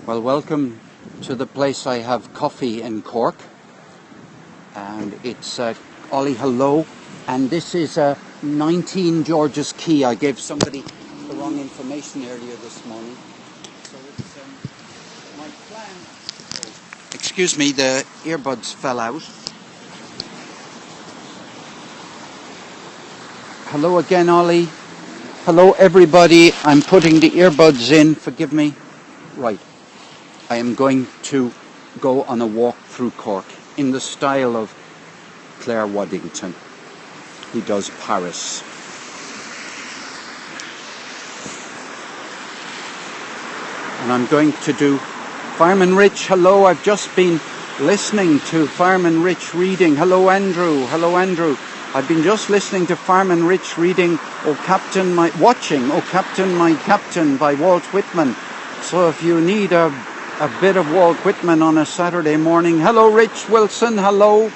Well, welcome to the place I have coffee in Cork, and it's Ollie hello, and this is 19 George's Quay. I gave somebody the wrong information earlier this morning, so it's my plan. Oh, excuse me, the earbuds fell out. Hello again, Ollie. Hello everybody, I'm putting the earbuds in, forgive me. Right. I am going to go on a walk through Cork in the style of Claire Waddington, who does Paris. And I'm going to do Fireman Rich. Hello, I've just been listening to Fireman Rich reading. Hello, Andrew. Hello, Andrew. I've been just listening to Fireman Rich reading watching Oh Captain, My Captain by Walt Whitman. So if you need a bit of Walt Whitman on a Saturday morning. Hello, Rich Wilson. Hello.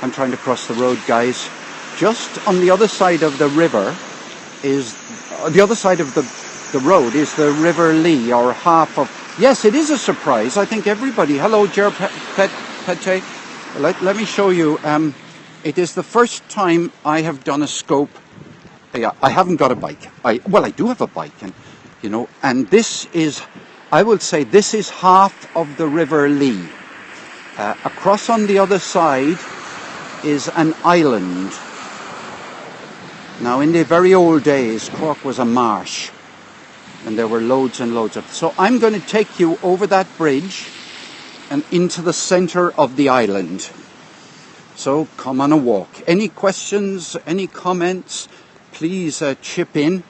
I'm trying to cross the road, guys. Just on the other side of the river is the other side of the road is the River Lee, or half of. Yes, it is a surprise. I think everybody. Hello, Ger Pete. Let me show you. It is the first time I have done a scope. Yeah, I haven't got a bike. I do have a bike, and this is. I will say this is half of the River Lee. Across on the other side is an island. Now, in the very old days, Cork was a marsh, and there were loads and loads of. So I'm going to take you over that bridge and into the centre of the island. So come on a walk. Any questions, any comments, please chip in.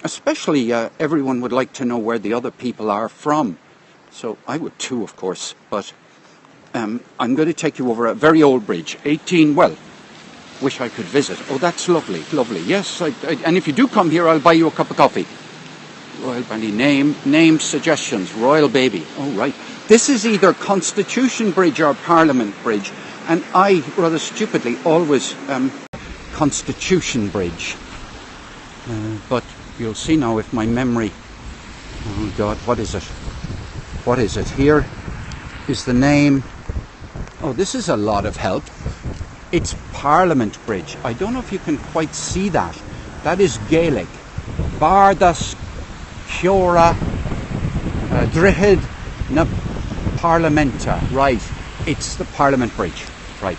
Especially everyone would like to know where the other people are from. So I would too, of course. But I'm going to take you over a very old bridge. Wish I could visit. Oh, that's lovely, lovely. Yes, and if you do come here, I'll buy you a cup of coffee. Royal Bandy, name suggestions. Royal Baby. Oh, right. This is either Constitution Bridge or Parliament Bridge. And I, rather stupidly, always Constitution Bridge. But you'll see now if my memory. Oh God, what is it? What is it? Here is the name. Oh, this is a lot of help. It's Parliament Bridge. I don't know if you can quite see that. That is Gaelic. Bardas Ciora Drihid na Parlamenta. Right. It's the Parliament Bridge. Right.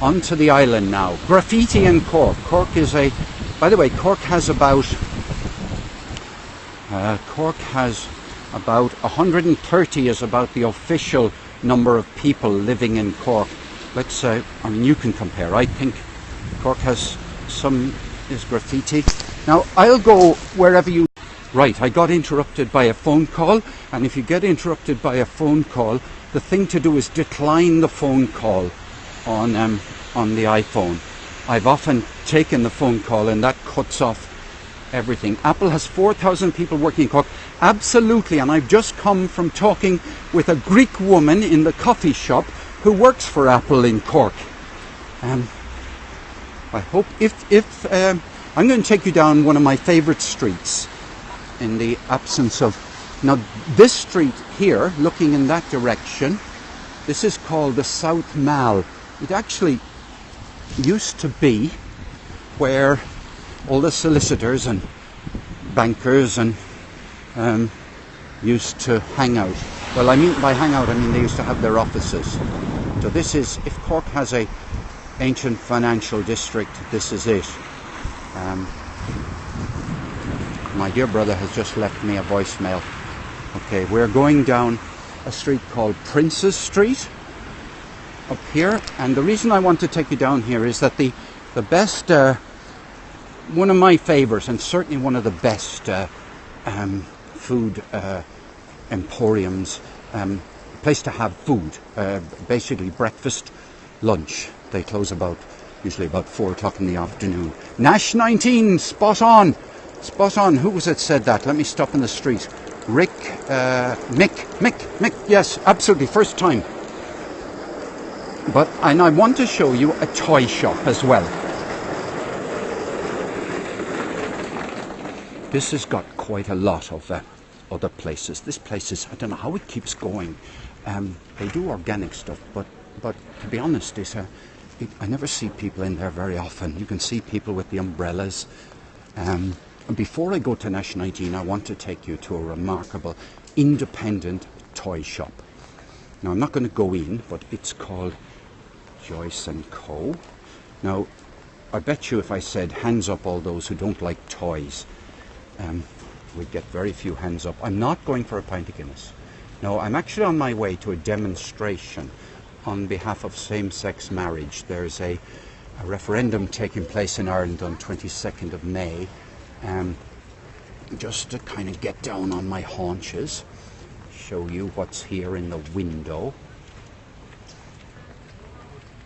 Onto the island now. Graffiti in Cork. Cork is a. By the way, Cork has about 130 is about the official number of people living in Cork. Let's say, you can compare. I think Cork has is graffiti. Now, I'll go wherever you. Right, I got interrupted by a phone call, and if you get interrupted by a phone call, the thing to do is decline the phone call on the iPhone. I've often taken the phone call and that cuts off everything. Apple has 4,000 people working in Cork. Absolutely, and I've just come from talking with a Greek woman in the coffee shop who works for Apple in Cork. I hope if I'm going to take you down one of my favourite streets in the absence of. Now this street here, looking in that direction, this is called the South Mall. It actually used to be where all the solicitors and bankers and used to hang out. Well, I mean by hang out, I mean they used to have their offices. So this is, if Cork has a ancient financial district, this is it. My dear brother has just left me a voicemail. Okay, we're going down a street called Princes Street up here, and the reason I want to take you down here is that the best, one of my favourites, and certainly one of the best food emporiums, place to have food, basically breakfast, lunch. They close usually about 4 o'clock in the afternoon. Nash 19, spot on. Who was it said that? Let me stop in the street. Rick, Mick, yes, absolutely, first time. And I want to show you a toy shop as well. This has got quite a lot of other places. This place is, I don't know how it keeps going. They do organic stuff, but to be honest, I never see people in there very often. You can see people with the umbrellas. And before I go to Nash 19, I want to take you to a remarkable independent toy shop. Now, I'm not going to go in, but it's called Joyce & Co. Now, I bet you if I said, hands up all those who don't like toys, we'd get very few hands up. I'm not going for a pint of Guinness. No, I'm actually on my way to a demonstration on behalf of same-sex marriage. There's a referendum taking place in Ireland on 22nd of May. Just to kind of get down on my haunches, show you what's here in the window.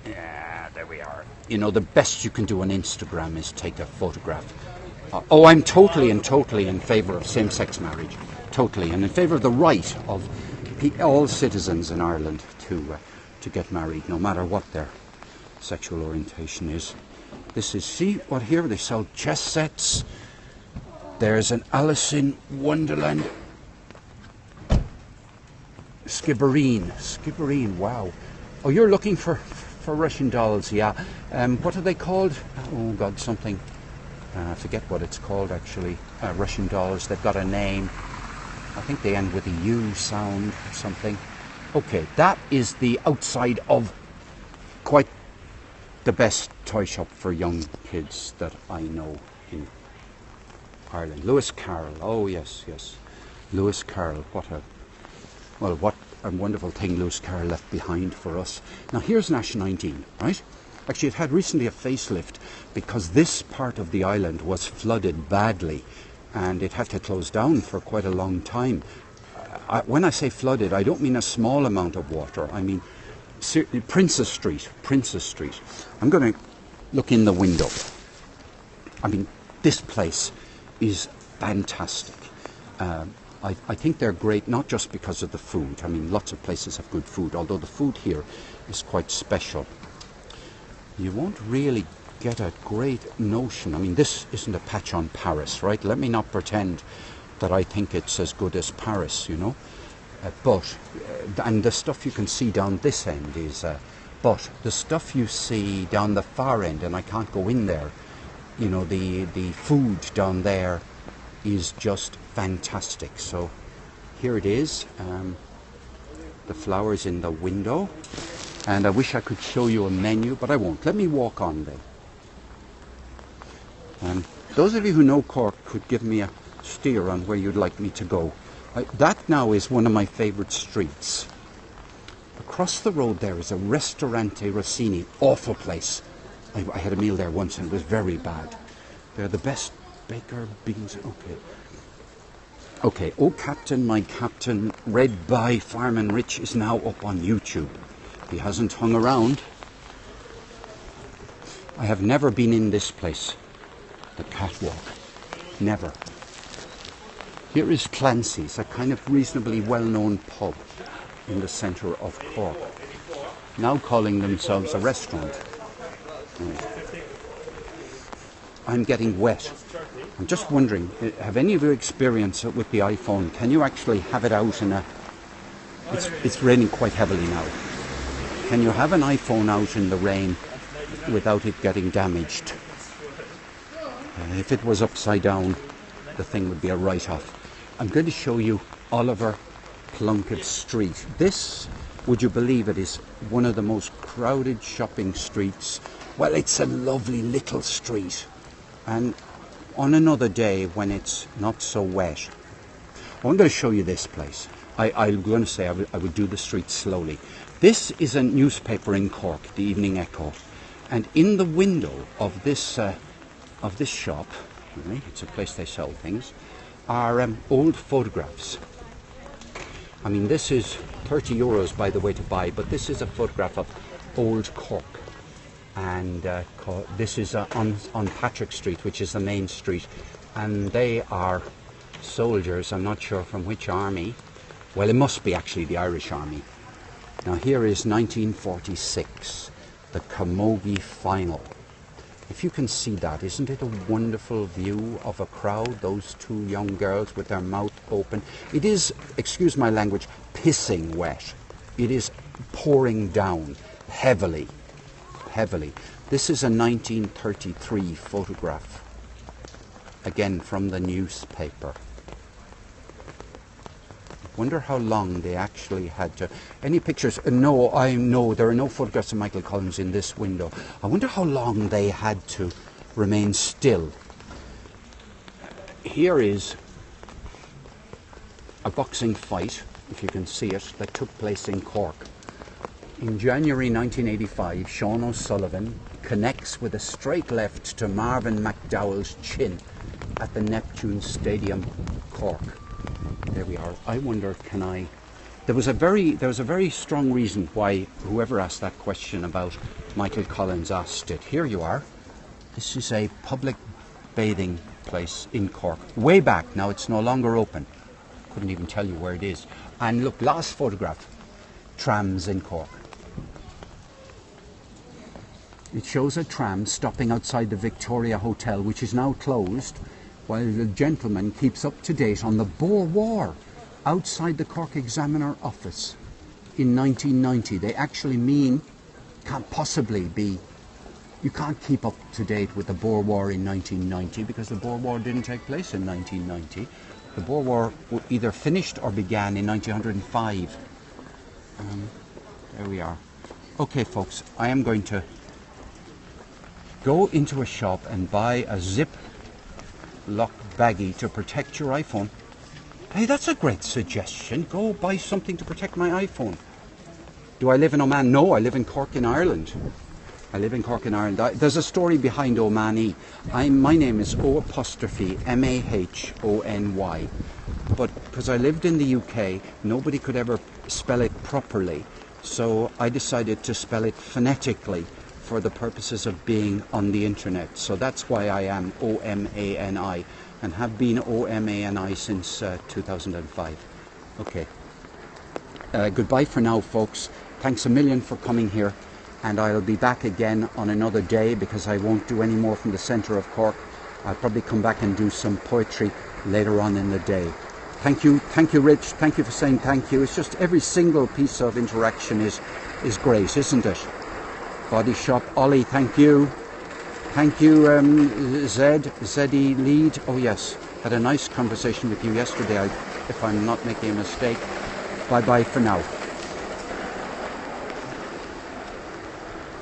Yeah, there we are. You know, the best you can do on Instagram is take a photograph. Oh, I'm totally in favour of same-sex marriage. Totally. And in favour of the right of all citizens in Ireland to get married, no matter what their sexual orientation is. This is, see what here, they sell chess sets. There's an Alice in Wonderland Skibbereen, wow. Oh, you're looking for Russian dolls, yeah. What are they called? Oh God, something. I forget what it's called actually. Russian dolls, they've got a name. I think they end with a U sound or something. Okay, that is the outside of quite the best toy shop for young kids that I know in Ireland. Lewis Carroll, oh yes. Lewis Carroll, what a wonderful thing Lewis Carroll left behind for us. Now here's Nash 19, right? Actually, it had recently a facelift because this part of the island was flooded badly and it had to close down for quite a long time. When I say flooded, I don't mean a small amount of water. I mean Princess Street. I'm going to look in the window. I mean, this place is fantastic. I think they're great, not just because of the food. I mean, lots of places have good food, although the food here is quite special. You won't really get a great notion. I mean, this isn't a patch on Paris, right? Let me not pretend that I think it's as good as Paris, you know. And the stuff you can see down this end is, but the stuff you see down the far end, and I can't go in there, you know, the food down there is just fantastic. So here it is, the flowers in the window, and I wish I could show you a menu, but I won't. Let me walk on then. Those of you who know Cork could give me a steer on where you'd like me to go. That now is one of my favourite streets. Across the road there is a Ristorante Rossini, awful place. I had a meal there once and it was very bad. They're the best baker beans. Okay, Oh Captain, My Captain, read by Fireman Rich, is now up on YouTube. He hasn't hung around. I have never been in this place, the catwalk. Never. Here is Clancy's, a kind of reasonably well-known pub in the centre of Cork, now calling themselves a restaurant. I'm getting wet. I'm just wondering, have any of you experienced it with the iPhone? Can you actually have it out in a... It's raining quite heavily now. Can you have an iPhone out in the rain without it getting damaged? If it was upside down, the thing would be a write-off. I'm going to show you Oliver Plunkett Street. This, would you believe it, is one of the most crowded shopping streets. Well, it's a lovely little street. And on another day when it's not so wet, I'm going to show you this place. I'm going to say I would do the street slowly. This is a newspaper in Cork, the Evening Echo. And in the window of this shop, right, it's a place they sell things, are old photographs. I mean, this is 30 euros, by the way, to buy, but this is a photograph of old Cork. And this is on Patrick Street, which is the main street. And they are soldiers, I'm not sure from which army. Well, it must be actually the Irish Army. Now here is 1946, the Camogie final. If you can see that, isn't it a wonderful view of a crowd? Those two young girls with their mouth open. It is, excuse my language, pissing wet. It is pouring down heavily, heavily. This is a 1933 photograph, again from the newspaper. Wonder how long they actually had to... Any pictures? No, there are no photographs of Michael Collins in this window. I wonder how long they had to remain still. Here is a boxing fight, if you can see it, that took place in Cork. In January 1985, Sean O'Sullivan connects with a straight left to Marvin McDowell's chin at the Neptune Stadium, Cork. There we are. I wonder, can I... There was a very strong reason why whoever asked that question about Michael Collins asked it. Here you are. This is a public bathing place in Cork. Way back. Now it's no longer open. Couldn't even tell you where it is. And look, last photograph. Trams in Cork. It shows a tram stopping outside the Victoria Hotel, which is now closed, while the gentleman keeps up to date on the Boer War outside the Cork Examiner office in 1990. They actually mean, can't possibly be, you can't keep up to date with the Boer War in 1990 because the Boer War didn't take place in 1990. The Boer War either finished or began in 1905. There we are. Okay folks, I am going to go into a shop and buy a zip lock baggie to protect your iPhone. Hey, that's a great suggestion. Go buy something to protect my iPhone. Do I live in Oman? No, I live in Cork in Ireland. I live in Cork in Ireland. There's a story behind Omani. My name is O''Mahony. But because I lived in the UK, nobody could ever spell it properly. So I decided to spell it phonetically for the purposes of being on the internet. So that's why I am O-M-A-N-I and have been O-M-A-N-I since 2005. Okay. Goodbye for now, folks. Thanks a million for coming here. And I'll be back again on another day because I won't do any more from the centre of Cork. I'll probably come back and do some poetry later on in the day. Thank you, Rich. Thank you for saying thank you. It's just every single piece of interaction is great, isn't it? Body Shop, Ollie, thank you. Thank you, Zeddy Lead. Oh yes, had a nice conversation with you yesterday, if I'm not making a mistake. Bye-bye for now.